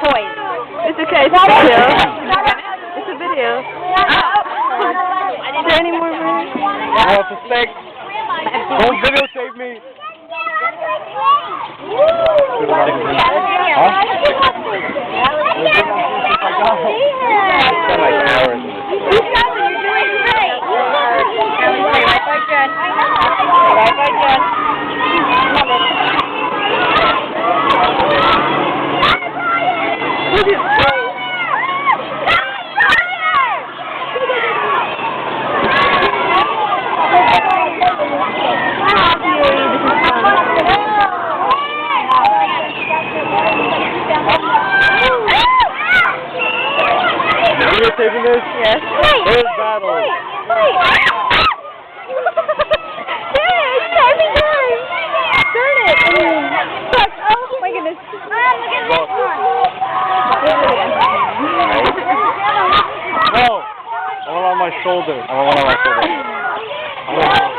toys. It's okay. It's a video. It's a video. Is there any more videos? Oh, it's a snake. Don't videotape me. You're taping this? Yes. There's battle. Wait. It's timing time. Turn it. Fuck. Oh my goodness. Mom, look at this one. No. I want on my shoulder. I want on my shoulder.